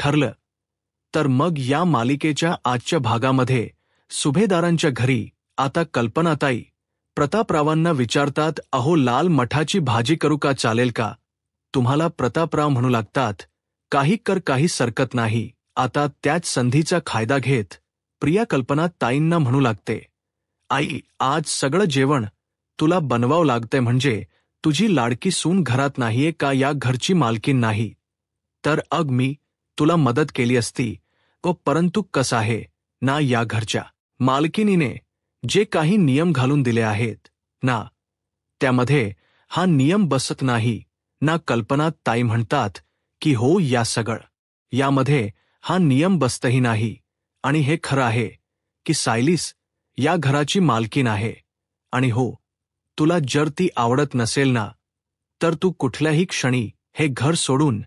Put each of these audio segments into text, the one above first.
ठरलं. तर मग या मालिकेच्या आजच्या भागामध्ये सुभेदारांच्या घरी आता कल्पनाताई प्रतापरावांना विचारतात, अहो लाल मठाची भाजी करू का, चालेल का? तुम्हाला प्रतापराव म्हणू लागतात, काही कर, काही सरकत नाही. आता त्याच संधीचा फायदा घेत प्रिया कल्पनाताईंना म्हणू लागते, आई आज सगळं जेवण तुला बनवावं लागतंय, म्हणजे तुझी लाडकी सून घरात नाहीये का, या घरची मालकीण नाही तर अग मी तुला मदत केली असती, परंतु कसं आहे ना, या घरच्या मालकिनीने जे काही नियम घालून दिले आहेत ना, त्यामध्ये हा नियम बसत नाही ना. कल्पनाताई म्हणतात की हो, यामध्ये हा नियम बसतही नाही. आणि हे खरं आहे की सायलीस या घराची मालकीण आहे. आणि हो, तुला जर ती आवडत नसेल ना, तर तू कुठल्याही क्षणी हे घर सोडून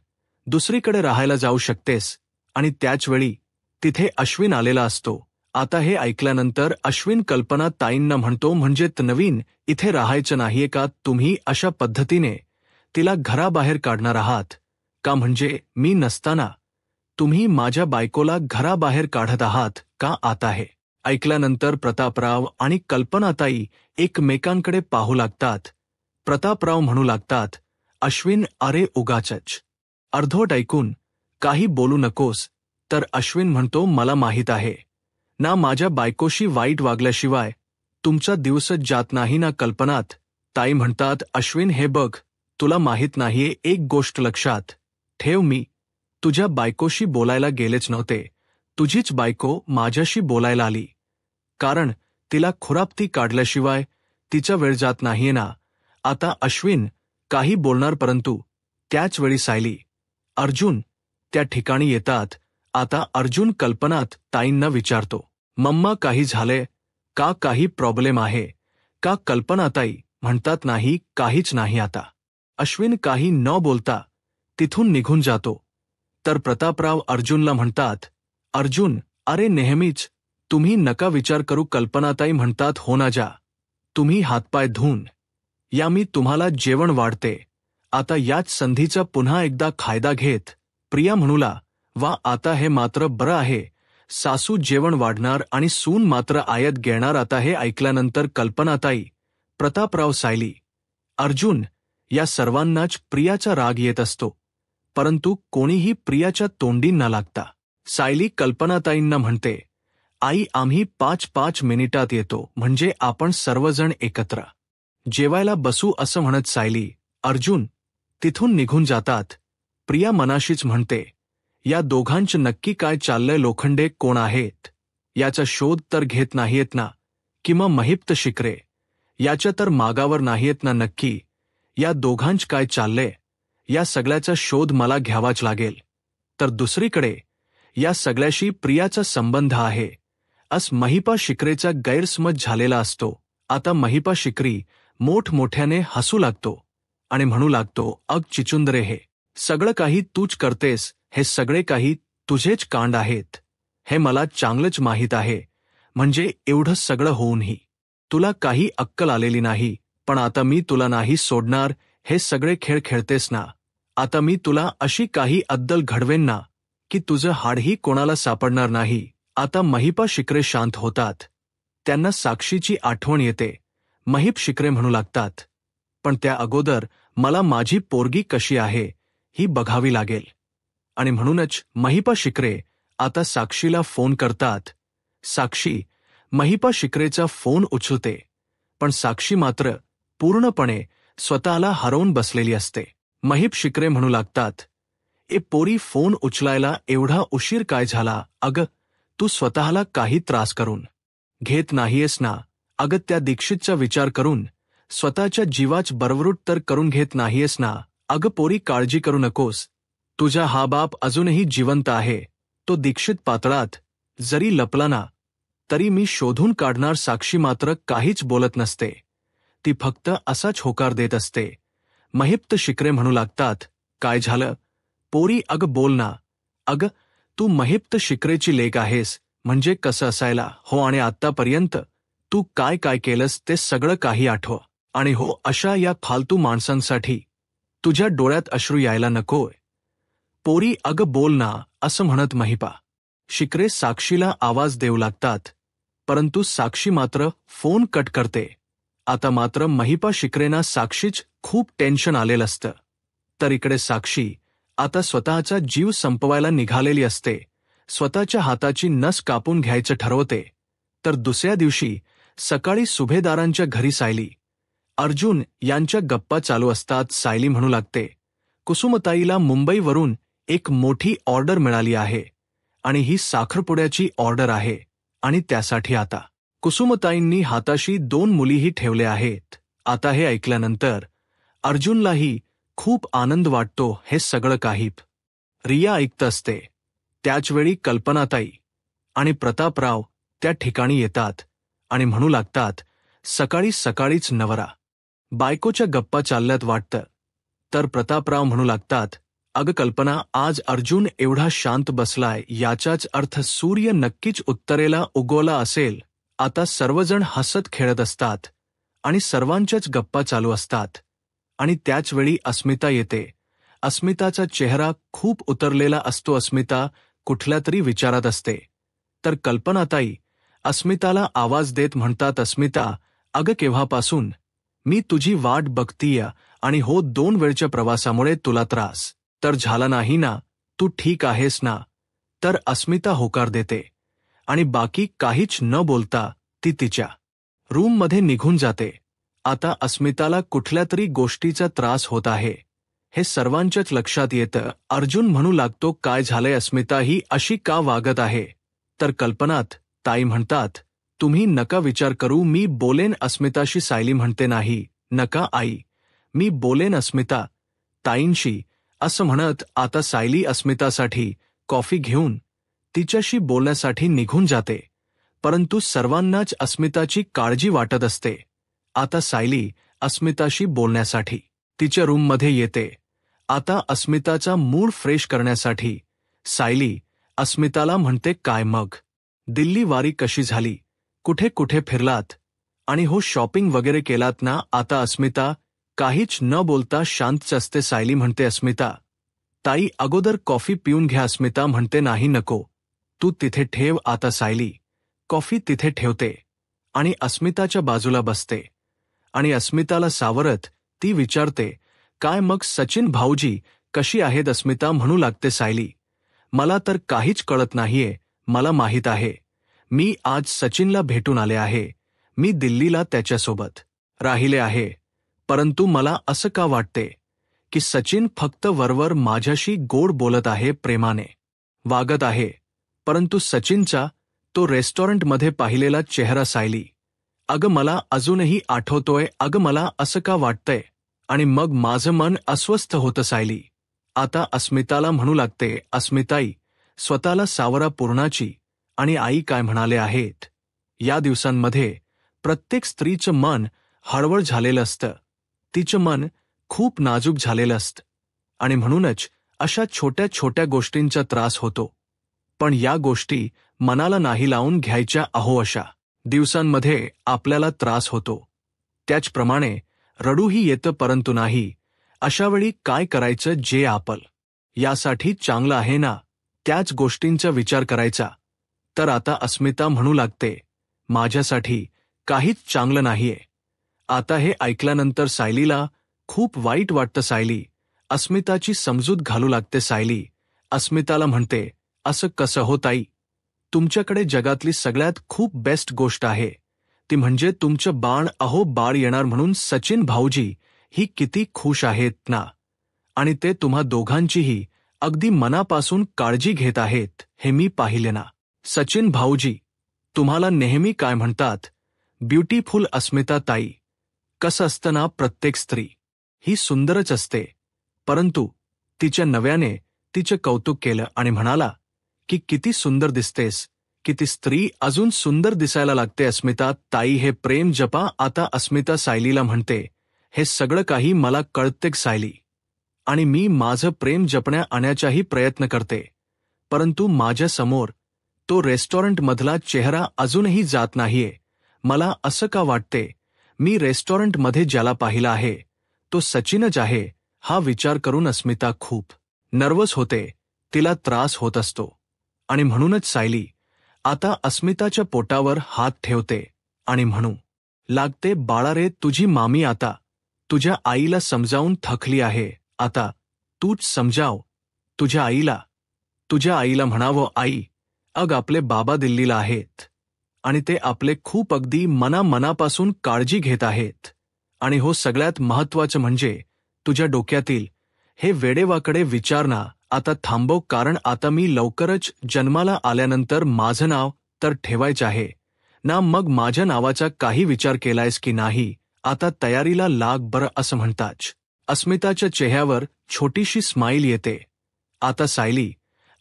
दुसरीकडे राहायला जाऊ शकतेस. आणि त्याचवेळी तिथे अश्विन आलेला असतो. आता हे ऐकल्यानंतर अश्विन कल्पनाताईंना म्हणतो, म्हणजे नवीन इथे राहायचं नाहीये का तुम्ही, अशा पद्धतीने तिला घराबाहेर काढणार आहात का, म्हणजे मी नसताना तुम्ही माझ्या बायकोला घराबाहेर काढत आहात का? आता हे ऐकल्यानंतर प्रतापराव आणि कल्पनाताई एकमेकांकडे पाहू लागतात. प्रतापराव म्हणू लागतात, अश्विन अरे उगाचच अर्धवट ऐकून काही बोलू नकोस. तर अश्विन म्हणतो, मला माहीत आहे ना, माझ्या बायकोशी वाईट वागल्याशिवाय तुमचा दिवसच जात नाही ना. कल्पनाताई म्हणतात, अश्विन हे बघ, तुला माहीत नाहीये, एक गोष्ट लक्षात ठेव, मी तुझ्या बायकोशी बोलायला गेलेच नव्हते. तुझीच बायको माझ्याशी बोलायला आली, कारण तिला खुरापती काढल्याशिवाय तिचा वेळ जात नाहीये ना. आता अश्विन काही बोलणार, परंतु त्याचवेळी सायली, अर्जुन त्या ठिकाणी येतात. आता अर्जुन कल्पनाताईंना विचारतो, मम्मा काही झालंय का, काही प्रॉब्लेम आहे का? कल्पनाताई म्हणतात, नाही, काहीच नाही. आता अश्विन काही न बोलता तिथून निघून जातो. तर प्रतापराव अर्जुनला म्हणतात, अर्जुन अरे नेहमीच तुम्ही नका विचार करू. कल्पनाताई म्हणतात, हो ना, जा तुम्ही हातपाय धुवून या, मी तुम्हाला जेवण वाढते. आता याच संधीचा पुन्हा एकदा फायदा घेत प्रिया म्हणूला, वा आता हे मात्र बरं आहे, सासू जेवण वाढणार आणि सून मात्र आयत घेणार. आता हे ऐकल्यानंतर कल्पनाताई, प्रतापराव, सायली, अर्जुन या सर्वांनाच प्रियाचा राग येत असतो, परंतु कोणीही प्रियाच्या तोंडी न लागता सायली कल्पनाताईंना म्हणते, आई आम्ही 5-5 मिनिटात येतो, म्हणजे आपण सर्वजण एकत्र जेवायला बसू. असं म्हणत सायली, अर्जुन तिथून निघून जातात. प्रिया मनाशीच म्हणते, या दोघांचं नक्की काय चाललंय, लोखंडे कोण आहेत याचा शोध तर घेत नाहीयेत ना, किंवा महिप्त शिकरे याच्या तर मागावर नाहीयेत ना. नक्की या दोघांच काय चाललंय, या सगळ्याचा शोध मला घ्यावाच लागेल. तर दुसरीकडे या सगळ्याशी प्रियाचा संबंध आहे अस महिपा शिकरेचा गैरसमज झालेला असतो. आता महिपा शिकरी मोठमोठ्याने हसू लागतो आणि म्हणू लागतो, अग चिचुंदरे, हे सगळं काही तूच करतेस, हे सगळे काही तुझेच कांड आहेत, हे मला चांगलंच माहीत आहे. म्हणजे एवढं सगळं होऊनही तुला काही अक्कल आलेली नाही. पण आता मी तुला नाही सोडणार. हे सगळे खेळ खेळतेस ना, आता मी तुला अशी काही अद्दल घडवेन ना की तुझं हाडही कोणाला सापडणार नाही. आता महिपा शिकरे शांत होतात. त्यांना साक्षीची आठवण येते. महिप शिकरे म्हणू लागतात, पण त्या अगोदर मला माझी पोरगी कशी आहे ही बघावी लागेल. आणि म्हणूनच महिपा शिकरे आता साक्षीला फोन करतात. साक्षी महिपा शिकरेचा फोन उचलते, पण साक्षी मात्र पूर्णपणे स्वतःला हरवून बसलेली असते. महिप शिकरे म्हणू लागतात, ए पोरी, फोन उचलायला एवढा उशीर काय झाला? अगं तू स्वतःला काही त्रास करून घेत नाहीयेस ना? अगं त्या दीक्षितचा विचार करून स्वतःच्या जीवाच बरवरूट तर करून घेत नाहीयेस ना? अगं पोरी, काळजी करू नकोस, तुझा हा बाप अजूनही जिवंत आहे. तो दीक्षित पातळात जरी लपला ना, तरी मी शोधून काढणार. साक्षी मात्र काहीच बोलत नसते, ती फक्त असाच होकार देत असते. महिप्त शिकरे म्हणू लागतात, काय झालं पोरी? अगं बोल ना. अगं तू महिप्त शिकरेची लेक आहेस, म्हणजे कसं असायला? हो, आणि आत्तापर्यंत तू काय काय केलंस ते सगळं काही आठव. आणि हो, अशा या फालतू माणसांसाठी तुझ्या डोळ्यात अश्रू यायला नकोय. पोरी अगं बोल ना असं म्हणत महिपा शिक्रे साक्षीला आवाज देऊ लागतात, परंतु साक्षी मात्र फोन कट करते. आता मात्र महिपा शिक्रेना साक्षीच खूप टेन्शन आलेलं असतं. तर इकडे साक्षी आता स्वतःचा जीव संपवायला निघालेली असते. स्वतःच्या हाताची नस कापून घ्यायचं ठरवते. तर दुसऱ्या दिवशी सकाळी सुभेदारांच्या घरी सायली, अर्जुन यांच्या गप्पा चालू असतात. सायली म्हणू लागते, कुसुमताईला मुंबईवरून एक मोठी ऑर्डर मिळाली आहे आणि ही साखरपुड्याची ऑर्डर आहे आणि त्यासाठी आता कुसुमताईंनी हाताशी 2 मुलीही ठेवल्या आहेत. आता हे ऐकल्यानंतर अर्जुनलाही खूप आनंद वाटतो. हे सगळं काही रिया ऐकत असते. त्याचवेळी कल्पनाताई आणि प्रतापराव त्या ठिकाणी येतात आणि म्हणू लागतात, सकाळी सकाळीच नवरा बायकोच्या गप्पा चालल्यात वाटतं. तर प्रतापराव म्हणू लागतात, अगं कल्पना, आज अर्जुन एवढा शांत बसलाय याचाच अर्थ सूर्य नक्कीच उत्तरेला उगवला असेल. आता सर्वजण हसत खेळत असतात आणि सर्वांच्याच गप्पा चालू असतात आणि त्याचवेळी अस्मिता येते. अस्मिताचा चेहरा खूप उतरलेला असतो. अस्मिता कुठल्या तरी विचारात असते. तर कल्पनाताई अस्मिताला आवाज देत म्हणतात, अस्मिता अगं केव्हापासून मी तुझी वाट बघतीय आणि हो 2 वेळच्या प्रवासामुळे तुला त्रास तर झाला नाही ना, तू ठीक आहेस ना. तर अस्मिता होकार देते आणि बाकी काहीच न बोलता ती तिच्या रूममध्ये निघून जाते. आता अस्मिताला कुठल्या तरी गोष्टीचा त्रास होत आहे हे सर्वांच्याच लक्षात येतं. अर्जुन म्हणू लागतो, काय झालंय, अस्मिता ही अशी का वागत आहे. तर कल्पनात ताई म्हणतात, तुम्ही नका विचार करू, मी बोलेन अस्मिताशी. सायली म्हणते, नाही नका आई, मी बोलेन अस्मिता ताईंशी. असं म्हणत आता सायली अस्मितासाठी कॉफी घेऊन तिच्याशी बोलण्यासाठी निघून जाते. परंतु सर्वांनाच अस्मिताची काळजी वाटत असते. आता सायली अस्मिताशी बोलण्यासाठी तिच्या रूममध्ये येते. आता अस्मिताचा मूड फ्रेश करण्यासाठी सायली अस्मिताला म्हणते, काय मग दिल्ली वारी कशी झाली, कुठे कुठे फिरलात आणि हो शॉपिंग वगैरे केलात ना. आता अस्मिता काहीच न बोलता शांतच असते. सायली म्हणते, अस्मिता ताई अगोदर कॉफी पिऊन घ्या. अस्मिता म्हणते, नाही नको, तू तिथे ठेव. आता सायली कॉफी तिथे ठेवते आणि अस्मिताच्या बाजूला बसते आणि अस्मिताला सावरत ती विचारते, काय मग सचिन भाऊजी कशी आहेत. अस्मिता म्हणू लागते, सायली मला तर काहीच कळत नाहीये. मला माहीत आहे, मी आज सचिनला भेटून आले आहे, मी दिल्लीला त्याच्यासोबत राहिले आहे. परंतु मला असं का वाटते की सचिन फक्त वरवर माझ्याशी गोड बोलत आहे, प्रेमाने वागत आहे, परंतु सचिनचा तो रेस्टॉरंटमध्ये पाहिलेला चेहरा. सायली अगं मला अजूनही आठवतोय. अगं मला असं का वाटतंय आणि मग माझं मन अस्वस्थ होतं. सायली आता अस्मिताला म्हणू लागते, अस्मिताई स्वतःला सावरा पूर्णाची आणि आई काय म्हणाले आहेत. या दिवसांमध्ये प्रत्येक स्त्रीचं मन हळवळ झालेलं असतं, तिचं मन खूप नाजूक झालेलं असतं आणि म्हणूनच अशा छोट्या छोट्या गोष्टींचा त्रास होतो. पण या गोष्टी मनाला नाही लावून घ्यायच्या. अहो अशा दिवसांमध्ये आपल्याला त्रास होतो, त्याचप्रमाणे रडूही येतं, परंतु नाही अशावेळी काय करायचं, जे आपल यासाठी चांगलं आहे ना त्याच गोष्टींचा विचार करायचा. तर आता अस्मिता म्हणू लागते, माझ्यासाठी काहीच चांगलं नाहीये. आता हे ऐकल्यानंतर सायलीला खूप वाईट वाटतं. सायली अस्मिताची समजूत घालू लागते. सायली अस्मिताला म्हणते, असं कसं हो ताई, तुमच्याकडे जगातली सगळ्यात खूप बेस्ट गोष्ट आहे, ती म्हणजे तुमचं बाळ. अहो बाळ येणार म्हणून सचिन भाऊजी ही किती खुश आहेत ना, आणि ते तुम्हा दोघांचीही अगदी मनापासून काळजी घेत आहेत हे मी पाहिले ना. सचिन भाऊजी तुम्हाला नेहमी काय म्हणतात, ब्युटीफुल. अस्मिता ताई कसं असतं ना, प्रत्येक स्त्री ही सुंदरच असते, परंतु तिच्या नव्याने तिचे कौतुक केलं आणि म्हणाला की किती सुंदर दिसतेस, की ती स्त्री अजून सुंदर दिसायला लागते. अस्मिता ताई हे प्रेम जपा. आता अस्मिता सायलीला म्हणते, हे सगळं काही मला कळते सायली, आणि मी माझं प्रेम जपण्या आणण्याचाही प्रयत्न करते, परंतु माझ्या समोर तो रेस्टॉरंटमधला चेहरा अजूनही जात नाहीये. मला असं का वाटते, मी रेस्टॉरंटमध्ये ज्याला पाहिला आहे तो सचिनच आहे. हा विचार करून अस्मिता खूप नर्वस होते, तिला त्रास होत असतो. आणि म्हणूनच सायली आता अस्मिताच्या पोटावर हात ठेवते आणि म्हणू लागते, बाळा रे, तुझी मामी आता तुझ्या आईला समजावून थकली आहे. आता तूच समजाव तुझ्या आईला. तुझ्या आईला म्हणावं, आई, अग आपले बाबा दिल्लीला आहेत आणि ते आपले खूप अगदी मनापासून काळजी घेत आहेत. आणि हो, सगळ्यात महत्त्वाचं म्हणजे तुझ्या डोक्यातील हे वेडेवाकडे विचार ना आता थांबव, कारण आता मी लवकरच जन्माला आल्यानंतर माझं नाव तर ठेवायचं आहे ना. मग माझ्या नावाचा काही विचार केलायस की नाही? आता तयारीला लाग बरं, असं म्हणताच अस्मिताच्या चेहऱ्यावर छोटीशी स्माईल येते. आता सायली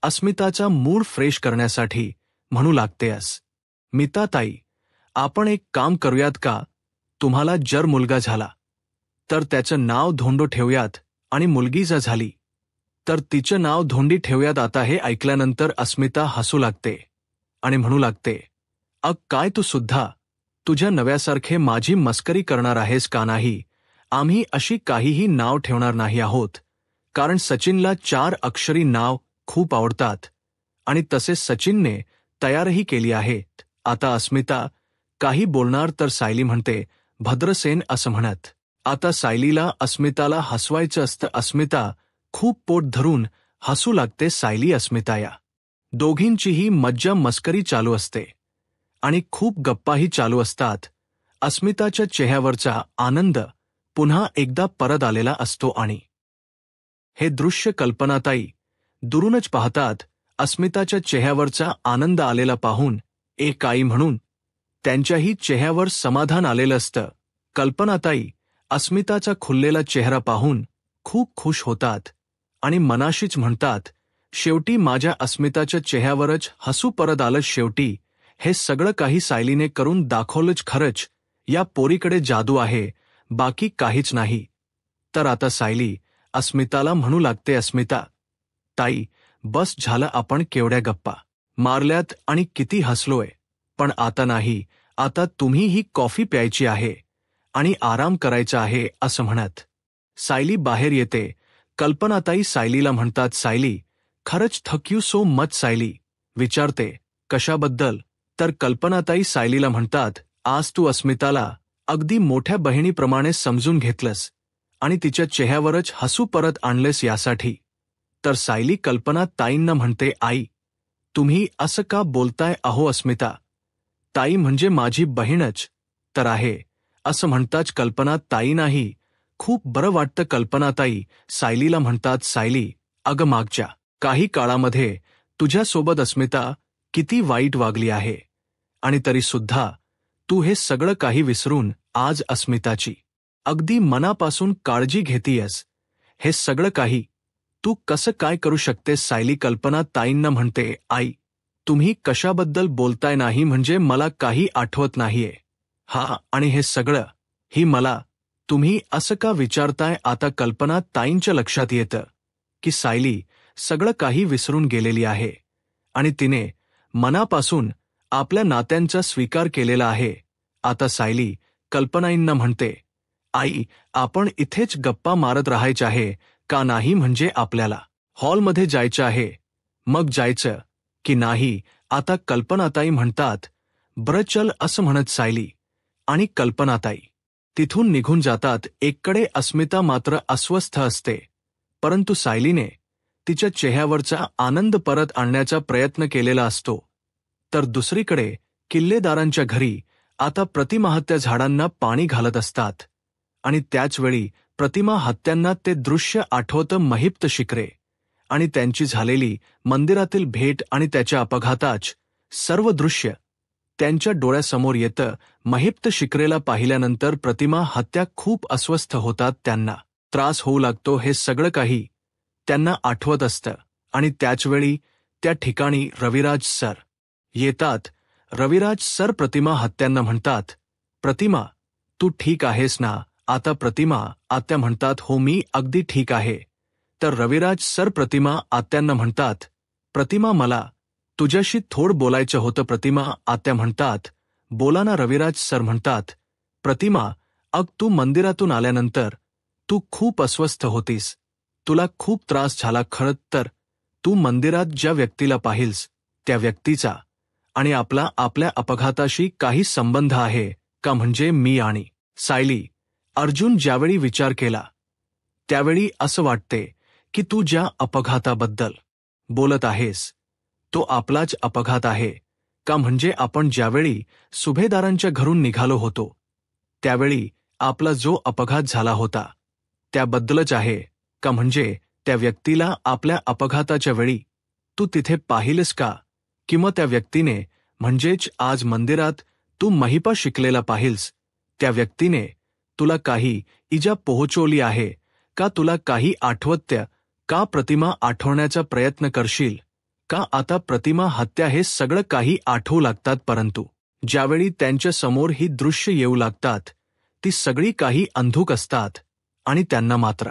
अस्मिताचा मूड फ्रेश करण्यासाठी म्हणू लागतेस, मिता ताई, आपण एक काम करूयात का? तुम्हाला जर मुलगा झाला तर त्याचं नाव धोंडो ठेवूयात आणि मुलगी जर झाली तर तिचं नाव धोंडी ठेवूयात. आता हे ऐकल्यानंतर अस्मिता हसू लागते आणि म्हणू लागते, अग काय तू सुद्धा तुझ्या नव्यासारखे माझी मस्करी करणार आहेस का? नाही, आम्ही अशी काहीही नाव ठेवणार नाही आहोत, कारण सचिनला 4 अक्षरी नाव खूप आवडतात आणि तसे सचिनने तयारही केली आहेत. आता अस्मिता काही बोलणार तर सायली म्हणते, भद्रसेन, असं म्हणत. आता सायलीला अस्मिताला हसवायचं असतं. अस्मिता खूप पोट धरून हसू लागते. सायली अस्मिता या दोघींचीही मज्जा मस्करी चालू असते आणि खूप गप्पाही चालू असतात. अस्मिताच्या चेहऱ्यावरचा आनंद पुन्हा एकदा परत आलेला असतो आणि हे दृश्य कल्पनाताई दुरूनच पाहतात. अस्मिताच्या चेहऱ्यावरचा आनंद आलेला पाहून एक आई म्हणून त्यांच्याही चेहऱ्यावर समाधान आलेलं असतं. कल्पनाताई अस्मिताचा खुललेला चेहरा पाहून खूप खुश होतात आणि मनाशीच म्हणतात, शेवटी माझ्या अस्मिताच्या चेहऱ्यावरच हसू परत आलं. शेवटी हे सगळं काही सायलीने करून दाखवलंच. खरंच या पोरीकडे जादू आहे, बाकी काहीच नाही. तर आता सायली अस्मिताला म्हणू लागते, अस्मिता ताई, बस झालं, आपण केवढ्या गप्पा मारल्यात आणि किती हसलोय, पण आता नाही. आता तुम्ही ही कॉफी प्यायची आहे आणि आराम करायचा आहे, असं म्हणत सायली बाहेर येते. कल्पनाताई सायलीला म्हणतात, सायली, खरंच thank you so much. Sayali विचारते, कशाबद्दल? तर कल्पनाताई सायलीला म्हणतात, आज तू अस्मिताला अगदी मोठ्या बहिणीप्रमाणे समजून घेतलंस आणि तिच्या चेहऱ्यावरच हसू परत आणलेस यासाठी. तर सायली कल्पनाताईंना म्हणते, आई, तुम्ही असं का बोलताय अहो? अस्मिता ताई म्हणजे माझी बहीणच तर आहे, असं म्हणताच कल्पनाताई नाही. खूप बरं वाटतं. कल्पनाताई सायलीला म्हणतात, सायली, अगं मागच्या काही काळामध्ये तुझ्यासोबत अस्मिता किती वाईट वागली आहे आणि तरी सुद्धा तू हे सगळं काही विसरून आज अस्मिताची अगदी मनापासून काळजी घेतीयस. हे सगळं काही तू कसं काय करू शकतेस? सायली कल्पनाताईंना म्हणते, आई, तुम्ही कशाबद्दल बोलताय? नाही म्हणजे मला काही आठवत नाहीये. हा, आणि हे सगळं ही मला तुम्ही असं का विचारताय? आता कल्पनाताईंच्या लक्षात येतं की सायली सगळं काही विसरून गेलेली आहे आणि तिने मनापासून आपल्या नात्यांचा स्वीकार केलेला आहे. आता सायली कल्पनाईंना म्हणते, आई, आपण इथेच गप्पा मारत राहायचे आहे का? नाही म्हणजे आपल्याला हॉलमध्ये जायचं आहे. मग जायचं की नाही? आता कल्पनाताई म्हणतात, बरं चल, असं म्हणत सायली आणि कल्पनाताई तिथून निघून जातात. एककडे अस्मिता मात्र अस्वस्थ असते, परंतु सायलीने तिच्या चेहऱ्यावरचा आनंद परत आणण्याचा प्रयत्न केलेला असतो. तर दुसरीकडे किल्लेदारांच्या घरी आता प्रतिमा हत्या झाडांना पाणी घालत असतात आणि त्याचवेळी प्रतिमा हत्यांना ते दृश्य आठवतं. महिप्त शिकरे आणि त्यांची झालेली मंदिरातील भेट आणि त्याच्या अपघाताच सर्व दृश्य त्यांच्या डोळ्यासमोर येतं. महिप्त शिकरेला पाहिल्यानंतर प्रतिमा हत्या खूप अस्वस्थ होतात, त्यांना त्रास होऊ लागतो. हे सगळं काही त्यांना आठवत असतं आणि त्याचवेळी त्या ठिकाणी रविराज सर येतात. रविराज सर प्रतिमा हत्यांना म्हणतात, प्रतिमा, तू ठीक आहेस ना? आता प्रतिमा आत्या म्हणतात, हो, मी अगदी ठीक आहे. तर रविराज सर प्रतिमा आत्यांना म्हणतात, प्रतिमा, मला तुझ्याशी थोडं बोलायचं होतं. प्रतिमा आत्या म्हणतात, बोला ना. रविराज सर म्हणतात, प्रतिमा, अग तू मंदिरातून आल्यानंतर तू खूप अस्वस्थ होतीस. तुला खूप त्रास झाला खरं तर तू मंदिरात ज्या व्यक्तीला पाहिलस त्या व्यक्तीचा आणि आपल्या अपघाताशी काही संबंध आहे का? म्हणजे मी आणि सायली. अर्जुन ज्यावेळी विचार केला त्यावेळी असं वाटते की तू ज्या अपघाताबद्दल बोलत आहेस तो आपलाच अपघात आहे का? म्हणजे आपण ज्यावेळी सुभेदारांच्या घरून निघालो होतो त्यावेळी आपला जो अपघात झाला होता त्याबद्दलच आहे का? म्हणजे त्या व्यक्तीला आपल्या अपघाताच्या वेळी तू तिथे पाहिलंस का? किंवा त्या व्यक्तीने म्हणजेच आज मंदिरात तू महिपा शिकलेला पाहिलस त्या व्यक्तीने तुला काही इजा पोहोचवली आहे का? तुला काही आठवत्य का? प्रतिमा आठवण्याचा प्रयत्न करशील का? आता प्रतिमा हत्या हे सगळं काही आठवू लागतात परंतु ज्यावेळी त्यांच्या समोर ही दृश्य येऊ लागतात ती सगळी काही अंधुक असतात आणि त्यांना मात्र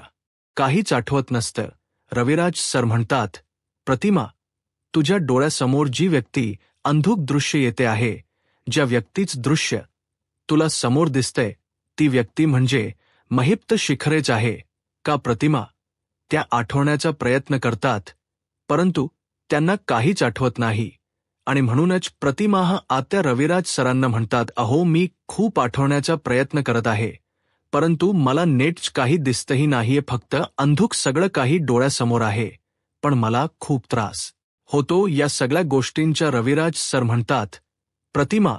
काहीच आठवत नसतं. रविराज सर म्हणतात, प्रतिमा, तुझ्या डोळ्यासमोर जी व्यक्ती अंधुक दृश्य येते आहे, ज्या व्यक्तीच दृश्य तुला समोर दिसतंय ती व्यक्ती म्हणजे महिप्त शिखरेच आहे का? प्रतिमा त्या आठवण्याचा प्रयत्न करतात परंतु त्यांना काहीच आठवत नाही आणि म्हणूनच प्रतिमा आत्या रविराज सरांना म्हणतात, अहो मी खूप आठवण्याचा प्रयत्न करत आहे परंतु मला नेटच काही दिसतही नाहीये, फक्त अंधुक सगळं काही डोळ्यासमोर आहे पण मला खूप त्रास होतो या सगळ्या गोष्टींचा. रविराज सर म्हणतात, प्रतिमा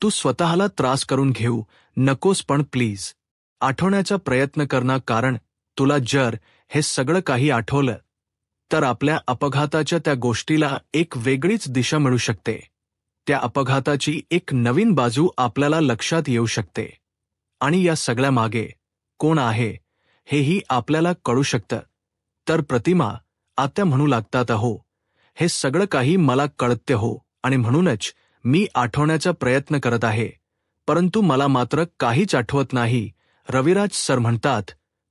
तू स्वतःला त्रास करून घेऊ नकोस पण प्लीज आठवण्याचा प्रयत्न करना, कारण तुला जर हे सगळं काही आठवलं तर आपल्या अपघाताच्या त्या गोष्टीला एक वेगळीच दिशा मिळू शकते. त्या अपघाताची एक नवीन बाजू आपल्याला लक्षात येऊ शकते आणि या सगळ्या मागे कोण आहे हेही आपल्याला कळू शकतं. तर प्रतिमा आत्या म्हणू लागतात, अहो हे सगळं काही मला कळते हो आणि म्हणूनच मी आठवण्याचा प्रयत्न करत आहे परंतु मला मात्र काहीच आठवत नाही. रविराज सर म्हणतात,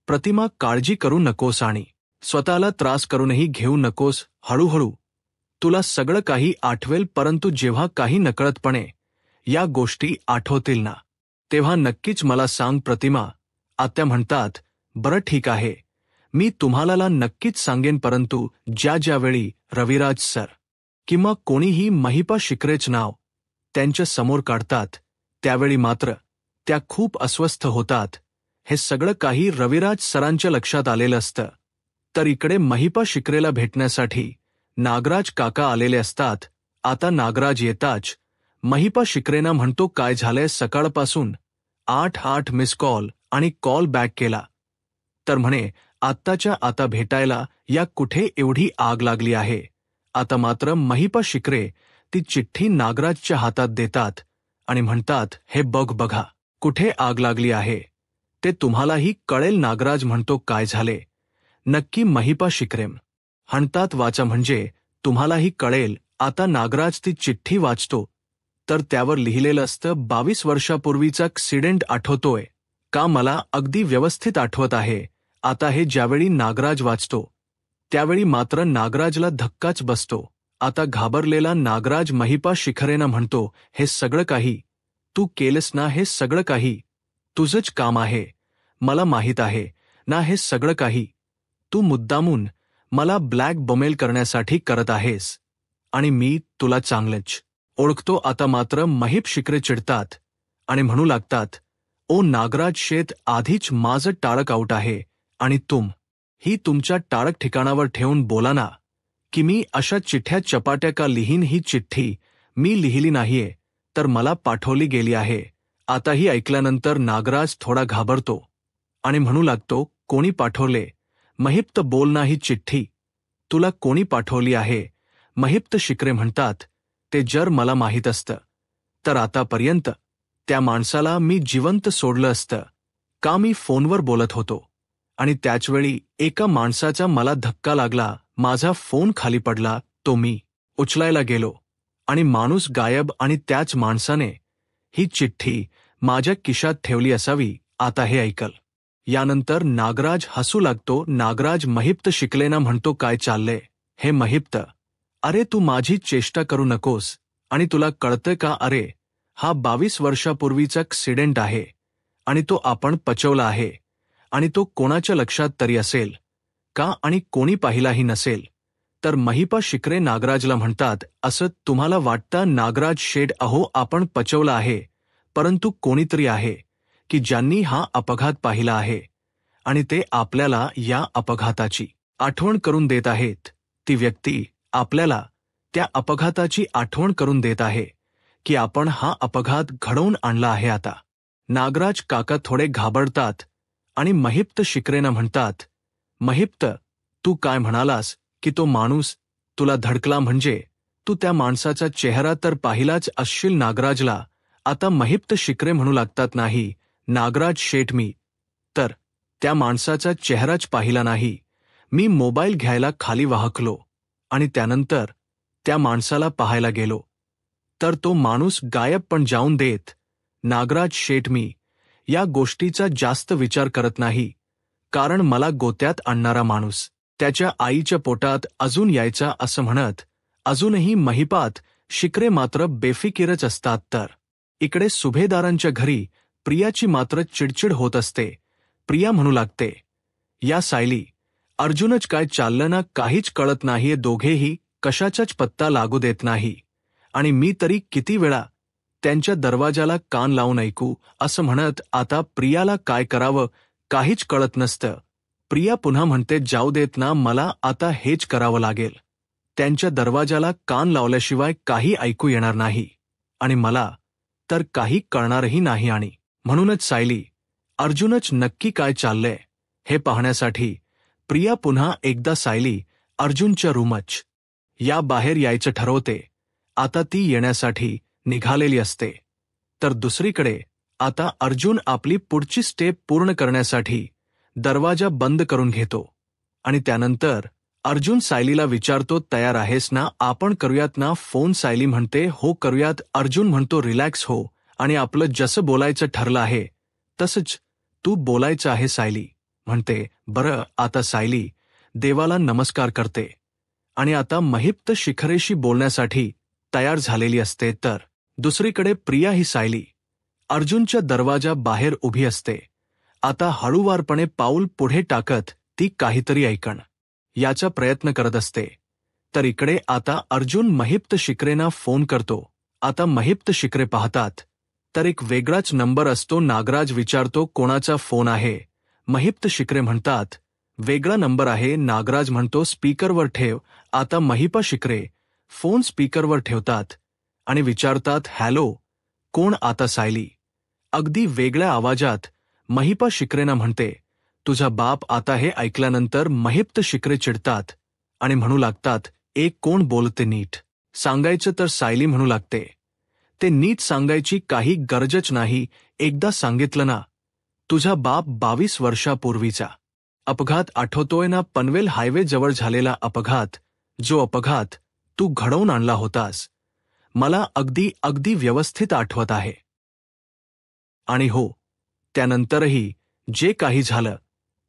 प्रतिमा काळजी करू नकोस आणि स्वतःला त्रास करूनही घेऊ नकोस. हळूहळू तुला सगळं काही आठवेल परंतु जेव्हा काही नकळतपणे या गोष्टी आठवतील ना तेव्हा नक्कीच मला सांग. प्रतिमा आत्या म्हणतात, बरं ठीक आहे मी तुम्हाला नक्कीच सांगेन परंतु ज्यावेळी रविराज सर किंवा कोणीही महिपा शिकरेच नाव त्यांच्या समोर काढतात त्यावेळी मात्र त्या खूप अस्वस्थ होतात. हे सगळं काही रविराज सरांच्या लक्षात आलेलं असतं. तर इकडे महिपा शिकरेला भेटण्यासाठी नागराज काका आलेले असतात. आता नागराज येताच महिपा शिकरेना म्हणतो, काय झालंय? सकाळपासून 8 मिस कॉल आणि कॉल बॅक केला तर म्हणे आत्ताच्या आता भेटायला या, कुठे एवढी आग लागली आहे? आता मात्र महिपा शिकरे ती चिठ्ठी नागराजच्या हातात देतात आणि म्हणतात, हे बघा कुठे आग लागली आहे ते तुम्हालाही कळेल. नागराज म्हणतो, काय झाले नक्की? महिपा शिकरेम म्हणतात, वाचा म्हणजे तुम्हालाही कळेल. आता नागराज ती चिठ्ठी वाचतो तर त्यावर लिहिलेलं असतं, 22 वर्षापूर्वीचा ॲक्सिडेंट आठवतोय का? मला अगदी व्यवस्थित आठवत आहे. आता हे ज्यावेळी नागराज वाचतो त्यावेळी मात्र नागराजला धक्काच बसतो. आता घाबरलेला नागराज महिपा शिखरेना म्हणतो, हे सगळं काही तू केलंस ना? हे सगळं काही तुझंच काम आहे, मला माहीत आहे ना? हे सगळं काही तू मुद्दामून मला ब्लॅक बमेल करण्यासाठी करत आहेस आणि मी तुला चांगलंच ओळखतो. आता मात्र महिप शिकरे चिडतात आणि म्हणू लागतात, ओ नागराज शेठ, आधीच माझं टाळक आऊट आहे आणि ही तुमच्या टाळक ठिकाणावर ठेवून बोला ना की मी अशा चिठ्ठ्या चपाट्या का लिहीन? ही चिठ्ठी मी लिहिली नाहीये तर मला पाठवली गेली आहे. आता ही ऐकल्यानंतर नागराज थोडा घाबरतो आणि म्हणू लागतो, कोणी पाठवले? महिप्त बोल ना, ही चिठ्ठी तुला कोणी पाठवली आहे? महिप्त शिकरे म्हणतात, ते जर मला माहीत असतं तर आतापर्यंत त्या माणसाला मी जिवंत सोडलं असतं का? मी फोनवर बोलत होतो आणि त्याचवेळी एका माणसाचा मला धक्का लागला, माझा फोन खाली पडला, तो मी उचलायला गेलो आणि माणूस गायब आणि त्याच माणसाने ही चिठ्ठी माझ्या खिशात ठेवली असावी. आता हे ऐकल. यानंतर नागराज हसू लागतो. नागराज महिप्त शिकलेना म्हणतो, काय चाललंय हे महिप्त? अरे तू माझी चेष्टा करू नकोस आणि तुला कळतंय का? अरे हा 22 वर्षापूर्वीचा ॲक्सिडेंट आहे आणि तो आपण पचवला आहे आणि तो कोणाच्या लक्षात तरी असेल का आणि कोणी पाहिलाही नसेल. तर महिपा शिखरे नागराजला म्हणतात, असं तुम्हाला वाटतं नागराज शेठ? अहो, आपण पचवलं आहे, परंतु कोणीतरी आहे की ज्यांनी हा अपघात पाहिला आहे आणि ते आपल्याला या अपघाताची आठवण करून देत आहेत. ती व्यक्ती आपल्याला त्या अपघाताची आठवण करून देत आहे की आपण हा अपघात घडवून आणला आहे. आता नागराज काका थोडे घाबरतात आणि महिप्त शिखरेंना म्हणतात, महिप्त, तू काय म्हणालास की तो माणूस तुला धडकला? म्हणजे तू त्या माणसाचा चेहरा तर पाहिलाच असशील. नागराजला आता महिप्त शिखरे म्हणू लागतात, नाही नागराज शेठ, मी तर त्या माणसाचा चेहराच पाहिला नाही. मी मोबाईल घ्यायला खाली वाहकलो आणि त्यानंतर त्या माणसाला पाहायला गेलो तर तो माणूस गायब पण जाऊन देत. नागराज शेठ, मी या गोष्टीचा जास्त विचार करत नाही, कारण मला गोत्यात आणणारा माणूस त्याच्या आईच्या पोटात अजून यायचा असं म्हणत अजूनही महिपात शिखरे मात्र बेफिकीरच असतात. तर इकडे सुभेदारांच्या घरी प्रियाची मात्र चिडचिड होत असते. प्रिया म्हणू लागते, या सायली अर्जुनच काय चाललं ना, काहीच कळत नाहीये. दोघेही कशाचाच पत्ता लागू देत नाही आणि मी तरी किती वेळा त्यांच्या दरवाजाला कान लावून ऐकू असं म्हणत आता प्रियाला काय करावं काहीच कळत नसतं. प्रिया पुन्हा म्हणते, जाऊ देत ना, मला आता हेच करावं लागेल. त्यांच्या दरवाजाला कान लावल्याशिवाय काही ऐकू येणार नाही आणि मला तर काही कळणारही नाही. आणि म्हणूनच सायली अर्जुनच नक्की काय चाललंय हे पाहण्यासाठी प्रिया पुन्हा एकदा सायली अर्जुनच्या रूमच या बाहेर यायचं ठरवते. आता ती येण्यासाठी निघालेली असते. तर दुसरीकडे आता अर्जुन आपली पुढची स्टेप पूर्ण करण्यासाठी दरवाजा बंद करून घेतो आणि त्यानंतर अर्जुन सायलीला विचारतो, तयार आहेस ना, आपण करूयात ना फोन? सायली म्हणते, हो करूयात. अर्जुन म्हणतो, रिलॅक्स हो आणि आपलं जसं बोलायचं ठरलं आहे तसंच तू बोलायचं आहे. सायली म्हणते, बरं. आता सायली देवाला नमस्कार करते आणि आता महिप्त शिखरेशी बोलण्यासाठी तयार झालेली असते. तर दुसरीकडे प्रिया ही सायली अर्जुनच्या दरवाजा बाहेर उभी असते. आता हळूवारपणे पाऊल पुढे टाकत ती काहीतरी ऐकण याचा प्रयत्न करत असते. तर इकडे आता अर्जुन महिप्त शिखरेंना फोन करतो. आता महिप्त शिखरे पाहतात तर एक वेगळाच नंबर असतो. नागराज विचारतो, कोणाचा फोन आहे? महिप्त शिखरे म्हणतात, वेगळा नंबर आहे. नागराज म्हणतो, स्पीकरवर ठेव. आता महिपा शिखरे फोन स्पीकरवर ठेवतात आणि विचारतात, हॅलो, कोण? आता सायली अगदी वेगळ्या आवाजात महिपा शिखरेंना म्हणते, तुझा बाप. आता हे ऐकल्यानंतर महिप्त शिखरे चिडतात आणि म्हणू लागतात, एक कोण बोलते? नीट सांगायचं तर? सायली म्हणू लागते, ते नीट सांगायची काही गरजच नाही. एकदा सांगितलं ना, तुझा बाप 22 वर्षापूर्वीचा अपघात आठवतोय ना? पनवेल हायवे जवळ झालेला अपघात, जो अपघात तू घडवून आणला होतास, मला अगदी अगदी व्यवस्थित आठवत आहे. आणि हो, त्यानंतरही जे काही झालं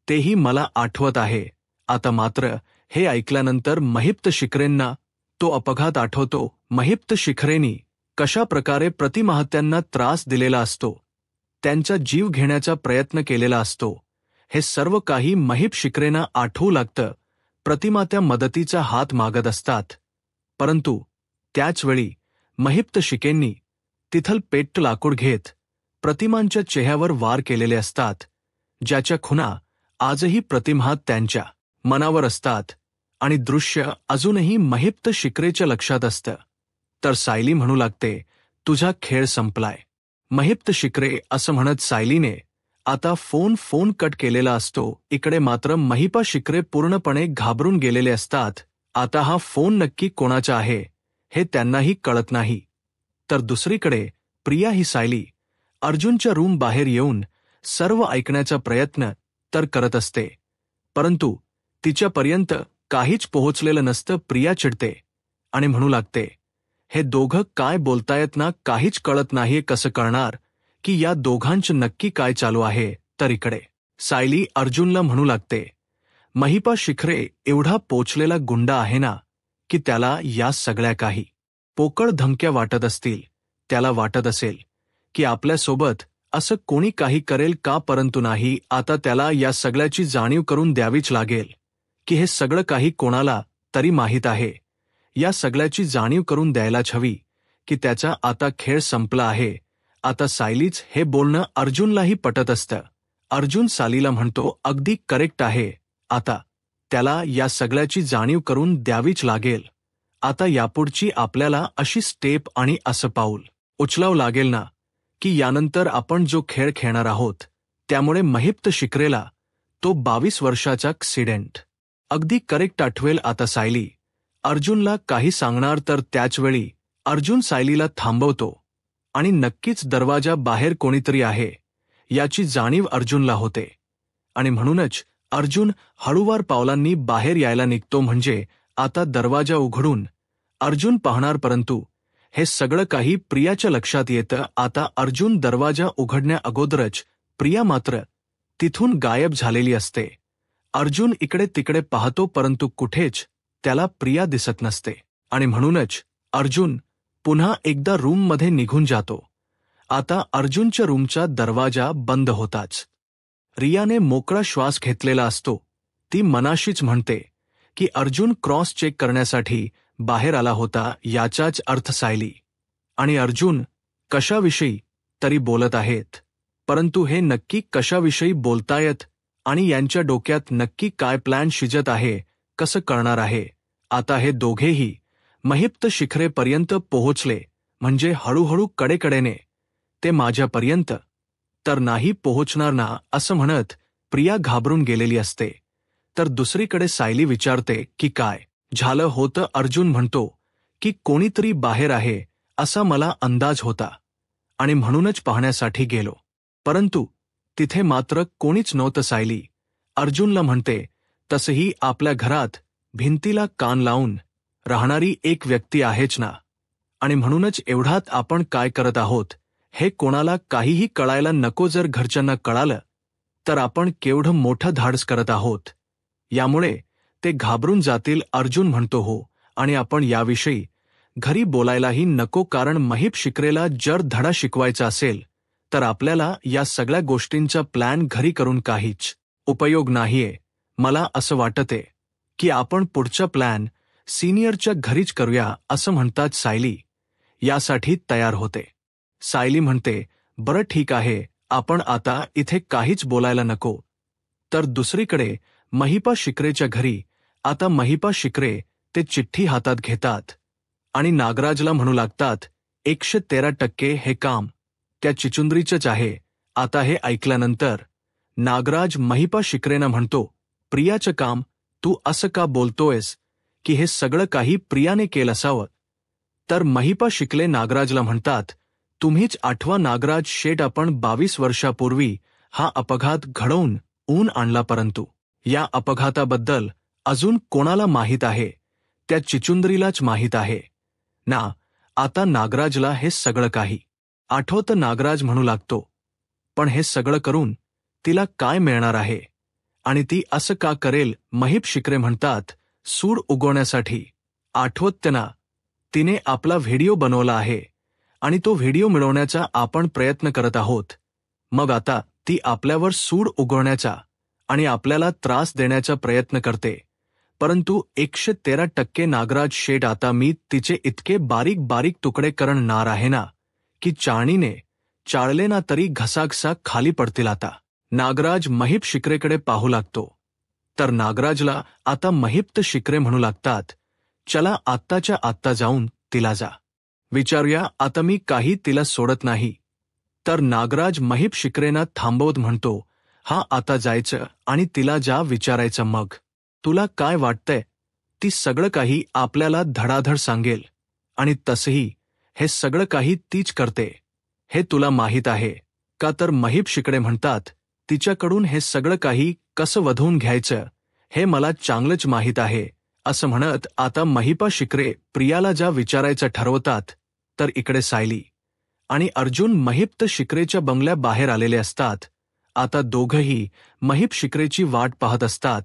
तेही मला आठवत आहे. आता मात्र हे ऐकल्यानंतर महिप्त शिखरेंना तो अपघात आठवतो. महिप्त शिखरेंनी कशा प्रकारे प्रतिमाहत्यांना त्रास दिलेला असतो, त्यांचा जीव घेण्याचा प्रयत्न केलेला असतो, हे सर्व काही महिप शिखरेंना आठवू लागतं. प्रतिमात्या मदतीचा हात मागत असतात, परंतु त्याचवेळी महिप्त शिखेंनी तिथल पेट्ट लाकूड घेत प्रतिमांच्या चेहऱ्यावर वार केलेले असतात, ज्याच्या खुणा आजही प्रतिमात त्यांच्या मनावर असतात आणि दृश्य अजूनही महिप्त शिखरेच्या लक्षात असतं. तर सायली म्हणू लागते, तुझा खेळ संपलाय. महिप्त शिखरे असं म्हणत सायलीने आता फोन कट केलेला असतो. इकडे मात्र महिपा शिखरे पूर्णपणे घाबरून गेलेले असतात. आता हा फोन नक्की कोणाचा आहे हे त्यांनाही कळत नाही. तर दुसरीकडे प्रिया ही सायली अर्जुनच्या रूम बाहेर येऊन सर्व ऐकण्याचा प्रयत्न तर करत असते, परंतु तिच्यापर्यंत काहीच पोहोचलेलं नसतं. प्रिया चिडते आणि म्हणू लागते, हे दोघं काय बोलतायत ना, काहीच कळत नाहीये. कसं कळणार की या दोघांचं नक्की काय चालू आहे? तर इकडे सायली अर्जुनला म्हणू लागते, महिपा शिखरे एवढा पोचलेला गुंडा आहे ना की त्याला या सगळ्या काही पोकळ धमक्या वाटत असतील. त्याला वाटत असेल की आपल्यासोबत असं कोणी काही करेल का, परंतु नाही. आता त्याला या सगळ्याची जाणीव करून द्यावीच लागेल की हे सगळं काही कोणाला तरी माहीत आहे. या सगळ्याची जाणीव करून द्यायलाच हवी की त्याचा आता खेळ संपला आहे. आता सायलीच हे बोलणं अर्जुनलाही पटत असतं. अर्जुन सालीला म्हणतो, अगदी करेक्ट आहे. आता त्याला या सगळ्याची जाणीव करून द्यावीच लागेल. आता यापुढची आपल्याला अशी स्टेप आणि असं पाऊल उचलावं लागेल ना, की यानंतर आपण जो खेळ खेळणार आहोत त्यामुळे महिप्त शिकरेला तो 22 वर्षाचा ॲक्सिडेंट अगदी करेक्ट आठवेल. आता सायली अर्जुनला काही सांगणार तर त्याचवेळी अर्जुन सायलीला थांबवतो आणि नक्कीच दरवाजा बाहेर कोणीतरी आहे याची जाणीव अर्जुनला होते. आणि म्हणूनच अर्जुन हळूवार पावलांनी बाहेर यायला निघतो. म्हणजे आता दरवाजा उघडून अर्जुन पाहणार, परंतु हे सगळं काही प्रियाच्या लक्षात येतं. आता अर्जुन दरवाजा उघडण्या अगोदरच प्रिया मात्र तिथून गायब झालेली असते. अर्जुन इकडे तिकडे पाहतो, परंतु कुठेच त्याला प्रिया दिसत नसते. आणि म्हणूनच अर्जुन पुन्हा एकदा रूममध्ये निघून जातो. आता अर्जुनच्या रूमचा दरवाजा बंद होताच रियाने मोकळा श्वास घेतलेला असतो. ती मनाशीच म्हणते की अर्जुन क्रॉस चेक करण्यासाठी बाहेर आला होता. याचाच अर्थ सायली आणि अर्जुन कशाविषयी तरी बोलत आहेत, परंतु हे नक्की कशाविषयी बोलतायत आणि यांच्या डोक्यात नक्की काय प्लॅन शिजत आहे कसं कळणार आहे. आता हे दोघेही महिप्त शिखरेपर्यंत पोहोचले. म्हणजे हळूहळू कडेकडेने ते माझ्यापर्यंत तर नाही पोहोचणार ना, असं म्हणत प्रिया घाबरून गेलेली असते. तर दुसरीकडे सायली विचारते की काय झालं होतं. अर्जुन म्हणतो की कोणीतरी बाहेर आहे असा मला अंदाज होता आणि म्हणूनच पाहण्यासाठी गेलो, परंतु तिथे मात्र कोणीच नव्हतं. सायली अर्जुनला म्हणते, तसंही आपल्या घरात भिंतीला कान लावून राहणारी एक व्यक्ती आहेच ना, आणि म्हणूनच एवढ्यात आपण काय करत आहोत हे कोणाला काहीही कळायला नको. जर घरच्यांना कळालं तर आपण केवढं मोठं धाडस करत आहोत, यामुळे ते घाबरून जातील. अर्जुन म्हणतो, हो, आणि आपण याविषयी घरी बोलायलाही नको, कारण महिप शिकरेला जर धडा शिकवायचा असेल तर आपल्याला या सगळ्या गोष्टींचा प्लॅन घरी करून काहीच उपयोग नाहीये. मला असं वाटते की आपण पुढचा प्लॅन सिनियरच्या घरीच करूया, असं म्हणतात. सायली यासाठी तयार होते. सायली म्हणते, बरं ठीक आहे, आपण आता इथे काहीच बोलायला नको. तर दुसरीकडे महिपा शिकरेच्या घरी आता महिपा शिकरे ते चिठ्ठी हातात घेतात आणि नागराजला म्हणू लागतात, 113% हे काम त्या चिचुंद्रीचंच आहे. आता हे ऐकल्यानंतर नागराज महिपा शिकरेंना म्हणतो, प्रियाचं काम तू असं का बोलतोयस की हे सगळं काही प्रियाने केलं असावं. तर महिपा शिकले नागराजला म्हणतात, तुम्हीच आठवा नागराज शेठ, आपण 22 वर्षापूर्वी हा अपघात घडवून ऊन आणला, परंतु या अपघाताबद्दल अजून कोणाला माहीत आहे? त्या चिचुंद्रीलाच माहीत आहे ना. आता नागराजला हे सगळं काही आठवतं. नागराज म्हणू लागतो, पण हे सगळं करून तिला काय मिळणार आहे आणि ती असं का करेल? महिप शिकरे म्हणतात, सूड उगवण्यासाठी आठवतं ना, तिने आपला व्हिडिओ बनवला आहे आणि तो व्हिडिओ मिळवण्याचा आपण प्रयत्न करत आहोत. मग आता ती आपल्यावर सूड उगवण्याचा आणि आपल्याला त्रास देण्याचा प्रयत्न करते, परंतु 113% नागराज शेठ, आता मी तिचे इतके बारीक बारीक तुकडे करणार आहे ना की चाळणीने चाळले ना तरी घसाघसा खाली पडतील. आता नागराज महिप शिकरेकडे पाहू लागतो. तर नागराजला आता महिप्त शिकरे म्हणू लागतात, चला आत्ताच्या आत्ता जाऊन तिला जा विचारूया, आता मी काही तिला सोडत नाही. तर नागराज महिप शिकरेंना थांबवत म्हणतो, हा आता जायचं आणि तिला जा विचारायचं. मग तुला काय वाटतंय? ती सगळं काही आपल्याला धडाधड सांगेल आणि तसंही हे सगळं काही तीच करते हे तुला माहीत आहे का? तर महिप शिकरे म्हणतात, तिच्याकडून हे सगळं काही कसं वधवून घ्यायचं हे मला चांगलंच माहीत आहे, असं म्हणत आता महिपा शिकरे प्रियाला जा विचारायचं ठरवतात. तर इकडे सायली आणि अर्जुन महिप्त शिकरेच्या बंगल्या बाहेर आलेले असतात. आता दोघंही महिप शिकरेची वाट पाहत असतात.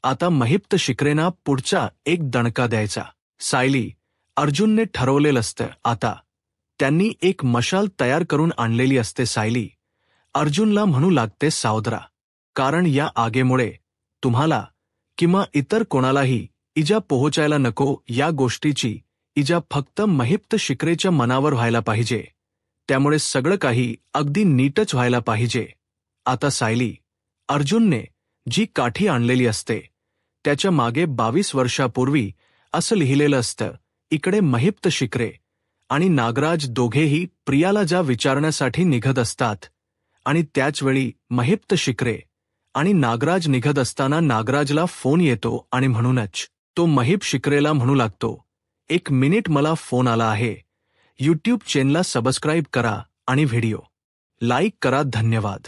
आता महिप्त शिकरेंना पुढचा एक दणका द्यायचा. सायली अर्जुनने ठरवलेलं असतं. आता त्यांनी एक मशाल तयार करून आणलेली असते. सायली अर्जुनला म्हणू लागते, सावधरा, कारण या आगेमुळे तुम्हाला किंवा इतर कोणालाही इजा पोहोचायला नको, या गोष्टीची इजा फक्त महिप्त शिकरेच्या मनावर व्हायला पाहिजे. त्यामुळे सगळं काही अगदी नीटच व्हायला पाहिजे. आता सायली, अर्जुनने जी काठी आणलेली असते त्याच्या मागे 22 वर्षापूर्वी असं लिहिलेलं असतं, इकडे महिप्त शिकरे आणि नागराज दोघेही प्रियाला जा विचारण्यासाठी निघत असतात आणि त्याचवेळी महिप्त शिकरे आणि नागराज निघत असताना नागराजला फोन येतो आणि म्हणूनच तो महिप शिकरेला म्हणू लागतो, 1 मिनिट मला फोन आला आहे. यूट्यूब चॅनलला सबस्क्राईब करा आणि व्हिडिओ लाईक करा. धन्यवाद.